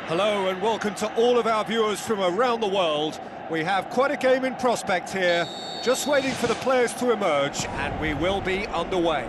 Hello and welcome to all of our viewers from around the world. We have quite a game in prospect here, just waiting for the players to emerge, and we will be underway.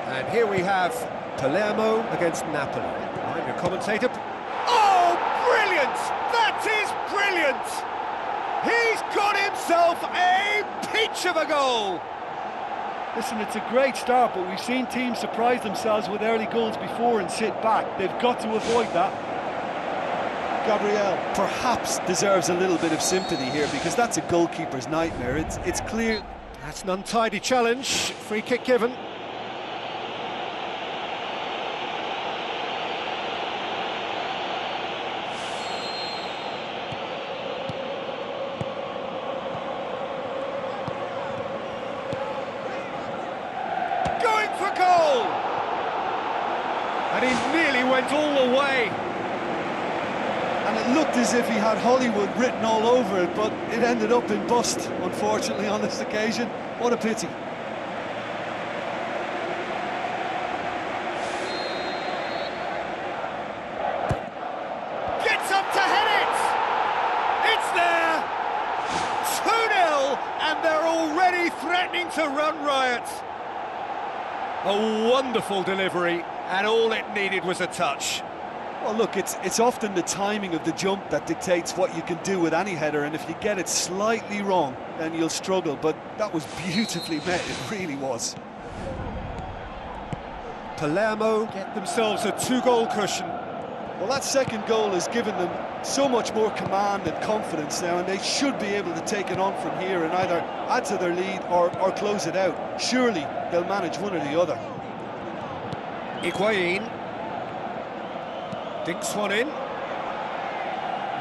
And here we have Palermo against Napoli. I'm your commentator. Oh, brilliant! That is brilliant! He's got himself a peach of a goal! Listen, it's a great start, but we've seen teams surprise themselves with early goals before and sit back. They've got to avoid that. Gabriel perhaps deserves a little bit of sympathy here, because that's a goalkeeper's nightmare. It's clear. That's an untidy challenge. Free kick given. Going for goal! And he nearly went all the way. And it looked as if he had Hollywood written all over it, but it ended up in bust, unfortunately, on this occasion. What a pity. Gets up to head it! It's there! 2-0, and they're already threatening to run riot. A wonderful delivery, and all it needed was a touch. Well, look, it's often the timing of the jump that dictates what you can do with any header, and if you get it slightly wrong, then you'll struggle. But that was beautifully met, it really was. Palermo get themselves a 2-goal cushion. Well, that second goal has given them so much more command and confidence now, and they should be able to take it on from here and either add to their lead or close it out. Surely they'll manage one or the other. Higuain dinks one in.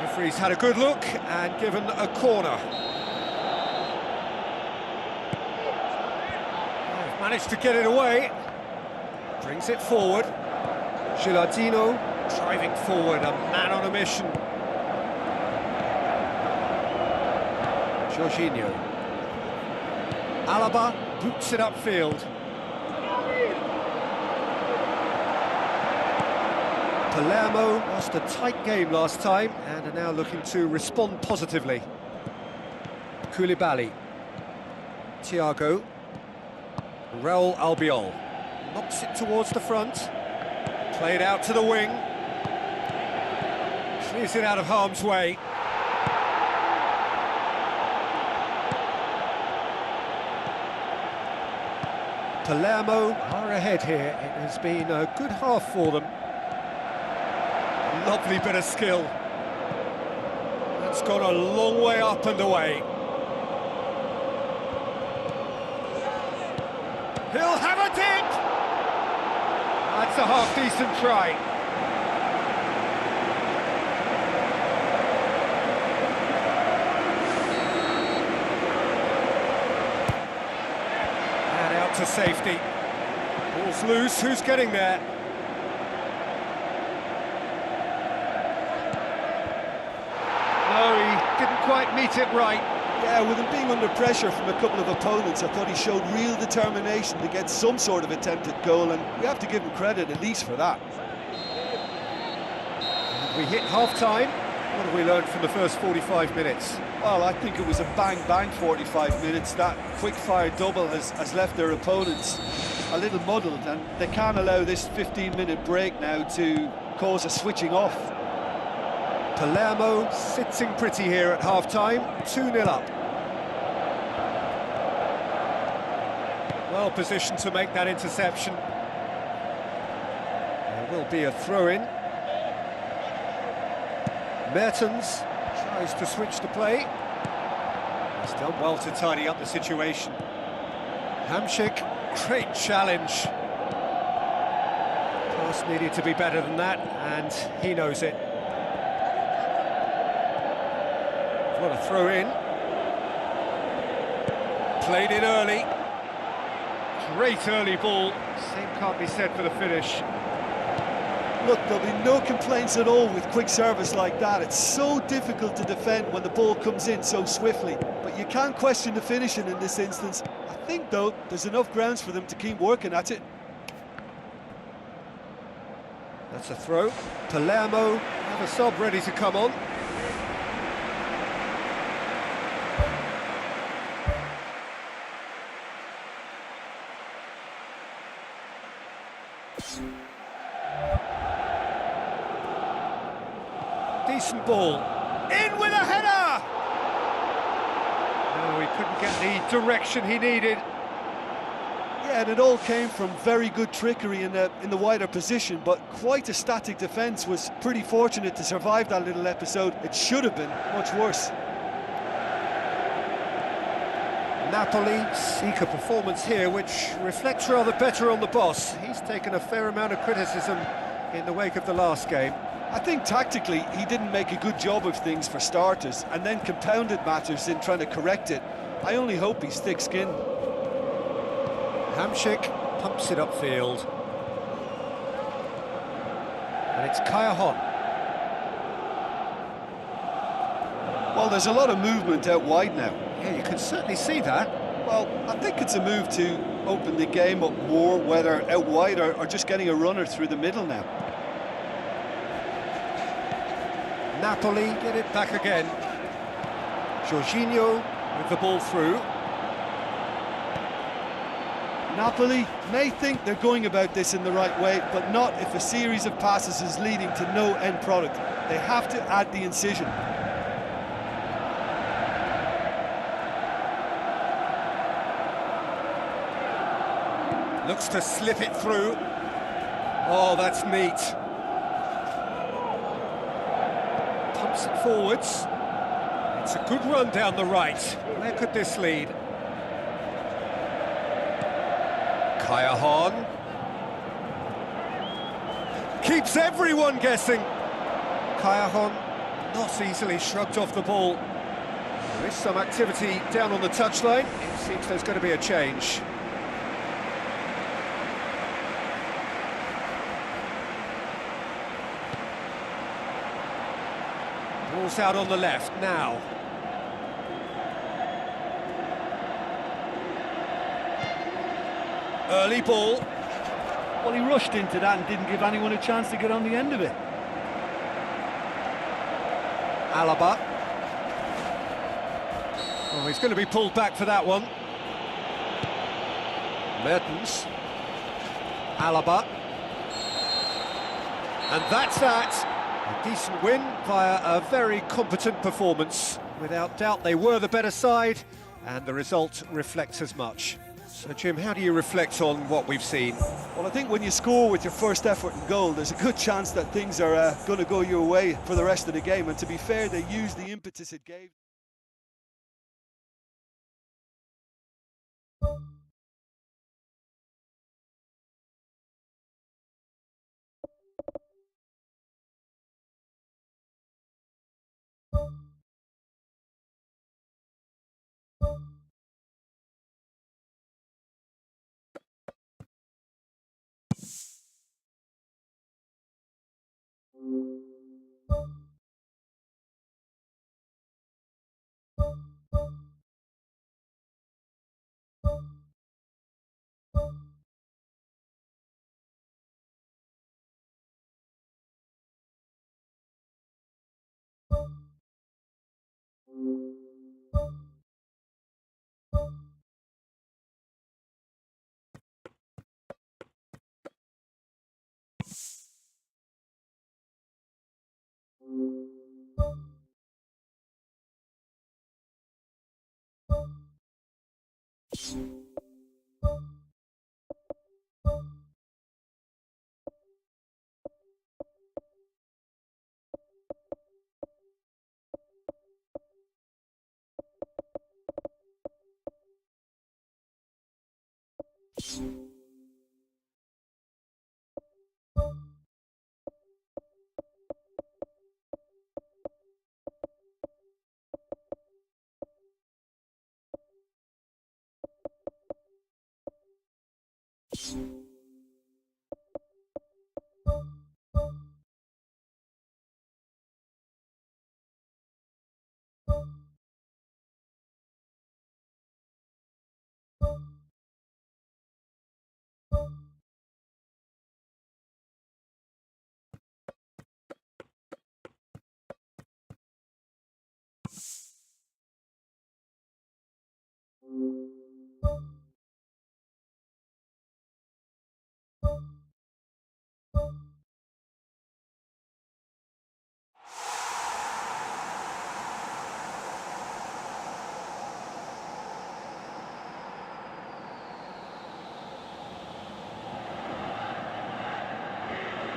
Referee's had a good look and given a corner. They've managed to get it away. Brings it forward. Gilardino driving forward, a man on a mission. Jorginho. Alaba boots it upfield. Palermo lost a tight game last time and are now looking to respond positively. Koulibaly. Thiago. Raul Albiol. Knocks it towards the front. Played out to the wing. Clears it out of harm's way. Palermo are ahead here. It has been a good half for them. Lovely bit of skill. That's gone a long way up and away. He'll have a dig! That's a half-decent try. And out to safety. Ball's loose, who's getting there? No, he didn't quite meet it right. Yeah, with him being under pressure from a couple of opponents, I thought he showed real determination to get some sort of attempted goal, and we have to give him credit at least for that. And we hit half-time. What have we learned from the first 45 minutes? Well, I think it was a bang-bang 45 minutes. That quick-fire double has left their opponents a little muddled, and they can't allow this 15-minute break now to cause a switching off. Palermo sitting pretty here at half-time, 2-0 up. Well positioned to make that interception. There will be a throw-in. Mertens tries to switch the play. He's done well to tidy up the situation. Hamšík, great challenge. Pass needed to be better than that, and he knows it. What a throw-in. Played in early. Great early ball. Same can't be said for the finish. Look, there'll be no complaints at all with quick service like that. It's so difficult to defend when the ball comes in so swiftly. But you can't question the finishing in this instance. I think, though, there's enough grounds for them to keep working at it. That's a throw. Palermo have a sub ready to come on. Decent ball. In with a header! No, he couldn't get the direction he needed. Yeah, and it all came from very good trickery in the wider position, but quite a static defence. Was pretty fortunate to survive that little episode. It should have been much worse. Napoli seek a performance here which reflects rather better on the boss. He's taken a fair amount of criticism in the wake of the last game. I think tactically he didn't make a good job of things for starters, and then compounded matters in trying to correct it. I only hope he's thick-skinned. Hamšík pumps it upfield. And it's Karrier. Well, there's a lot of movement out wide now. Yeah, you can certainly see that. Well, I think it's a move to open the game up more, whether out wide or just getting a runner through the middle now. Napoli get it back again. Jorginho with the ball through. Napoli may think they're going about this in the right way, but not if a series of passes is leading to no end product. They have to add the incision. Looks to slip it through. Oh, that's neat. Pumps it forwards. It's a good run down the right. Where could this lead? Karrier keeps everyone guessing. Karrier not easily shrugged off the ball. There is some activity down on the touchline. It seems there's going to be a change. Ball's out on the left now. Early ball. Well, he rushed into that and didn't give anyone a chance to get on the end of it. Alaba. Oh, he's going to be pulled back for that one. Mertens. Alaba. And that's that. A decent win via a very competent performance. Without doubt, they were the better side, and the result reflects as much. So, Jim, how do you reflect on what we've seen? Well, I think when you score with your first effort and goal, there's a good chance that things are going to go your way for the rest of the game. And to be fair, they used the impetus it gave.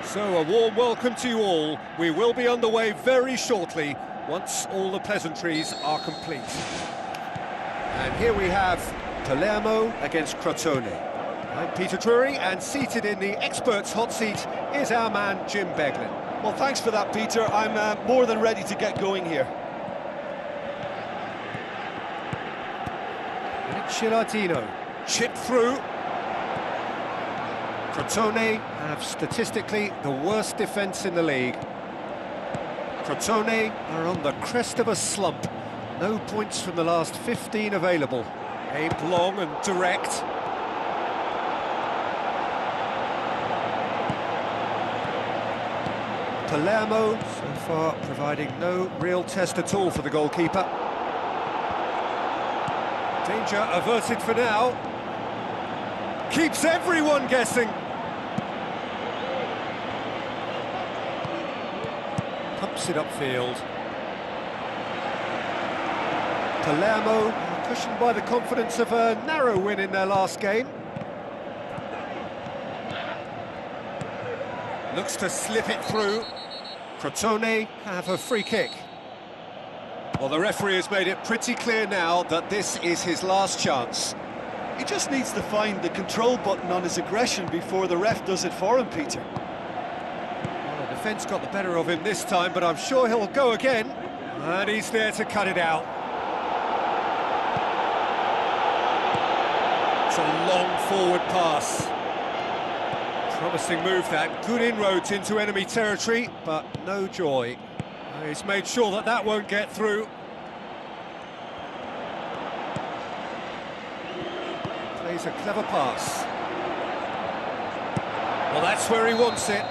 So, a warm welcome to you all. We will be underway very shortly, once all the pleasantries are complete. And here we have Palermo against Crotone. I'm Peter Drury, and seated in the experts' hot seat is our man Jim Beglin. Well, thanks for that, Peter. I'm more than ready to get going here. Cittadino, chip through. Crotone have statistically the worst defence in the league. Crotone are on the crest of a slump. No points from the last 15 available. Aimed long and direct. Palermo so far providing no real test at all for the goalkeeper. Danger averted for now. Keeps everyone guessing. Pumps it upfield. Palermo cushioned by the confidence of a narrow win in their last game. Looks to slip it through. Crotone have a free kick. Well, the referee has made it pretty clear now that this is his last chance. He just needs to find the control button on his aggression before the ref does it for him, Peter. Well, the defence got the better of him this time, but I'm sure he'll go again. And he's there to cut it out. It's a long forward pass. Promising move that, good inroads into enemy territory, but no joy. He's made sure that that won't get through. Plays a clever pass. Well, that's where he wants it.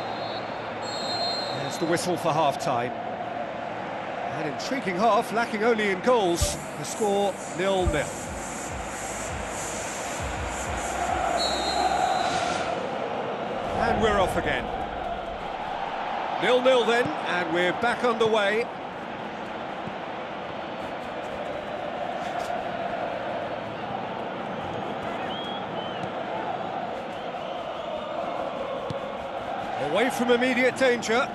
There's the whistle for half-time. An intriguing half, lacking only in goals. The score 0-0. And we're off again. 0-0 then, and we're back underway. Away from immediate danger.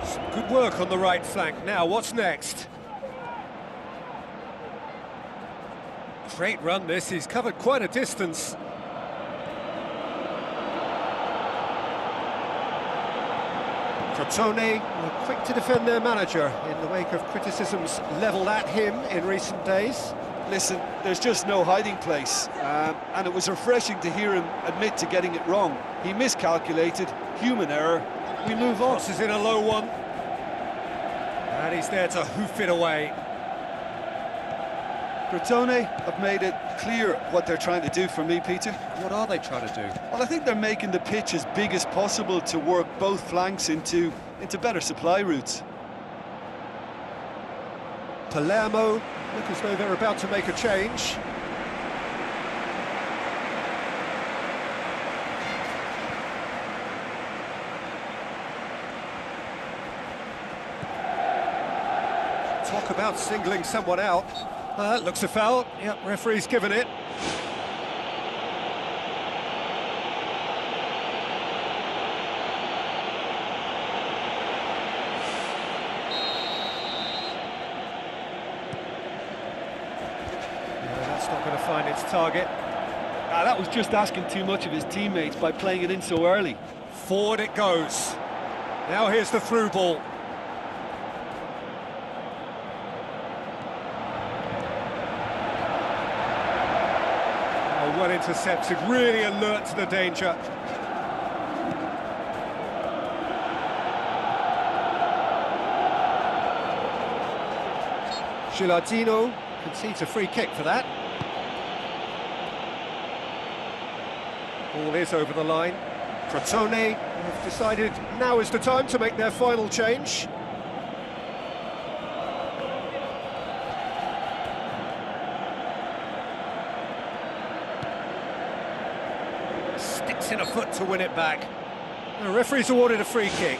Some good work on the right flank. Now, what's next? Great run this, he's covered quite a distance. Crotone were quick to defend their manager in the wake of criticisms levelled at him in recent days. Listen, there's just no hiding place, and it was refreshing to hear him admit to getting it wrong. He miscalculated, human error, we move on. Crosses in a low one. And he's there to hoof it away. Crotone have made it clear what they're trying to do for me, Peter. What are they trying to do? Well, I think they're making the pitch as big as possible to work both flanks into better supply routes. Palermo look as though they're about to make a change. Talk about singling someone out. Looks a foul. Yep, referee's given it. That's not going to find its target. That was just asking too much of his teammates by playing it in so early. Forward it goes. Now here's the through ball. Well intercepted, really alert to the danger. Gilardino concedes a free kick for that. Ball is over the line. Crotone have decided now is the time to make their final change. Sticks in a foot to win it back. The referee's awarded a free kick.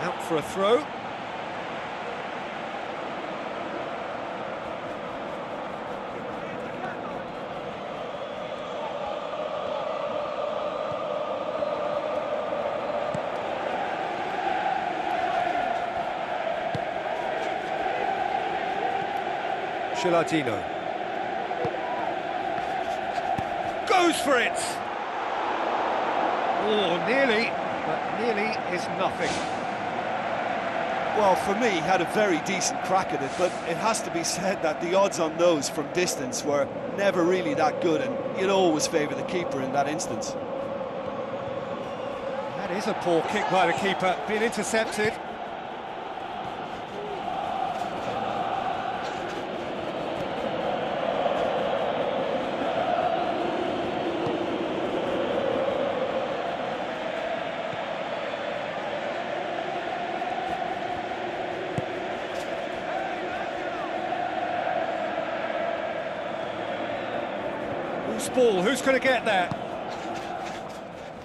Out for a throw. Gilardino goes for it. Oh, nearly, but nearly is nothing. Well, for me, he had a very decent crack at it, but it has to be said that the odds on those from distance were never really that good, and you'd always favour the keeper in that instance. That is a poor kick by the keeper, being intercepted. Ball, who's going to get there?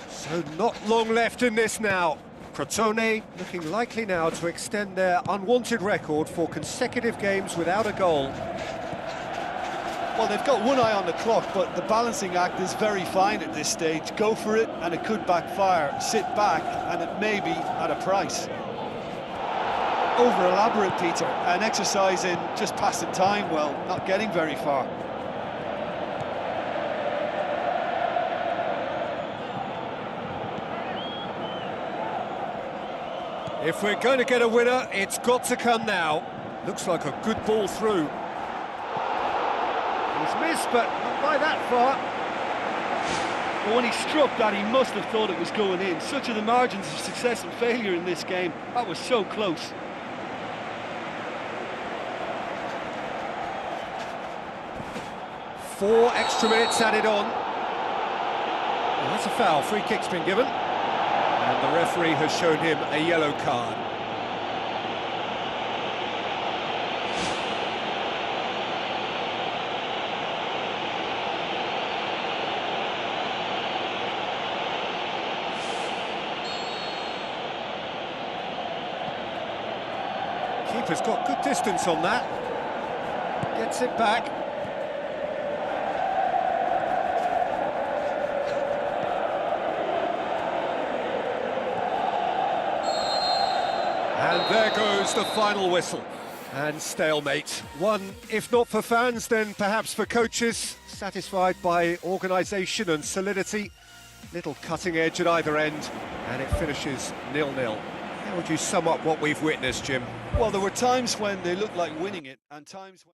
So not long left in this now. Crotone looking likely now to extend their unwanted record for consecutive games without a goal. Well, they've got one eye on the clock, but the balancing act is very fine at this stage. Go for it, and it could backfire. Sit back, and it may be at a price. Over-elaborate, Peter, an exercise in just passing time, well, not getting very far. If we're going to get a winner, it's got to come now. Looks like a good ball through. He's missed, but not by that far. But when he struck that, he must have thought it was going in. Such are the margins of success and failure in this game. That was so close. Four extra minutes added on. Well, that's a foul. Free kick's been given. And the referee has shown him a yellow card. Keeper's got good distance on that. Gets it back. And there goes the final whistle. And stalemate. One, if not for fans, then perhaps for coaches, satisfied by organisation and solidity. Little cutting edge at either end, and it finishes 0-0. How would you sum up what we've witnessed, Jim? Well, there were times when they looked like winning it, and times when...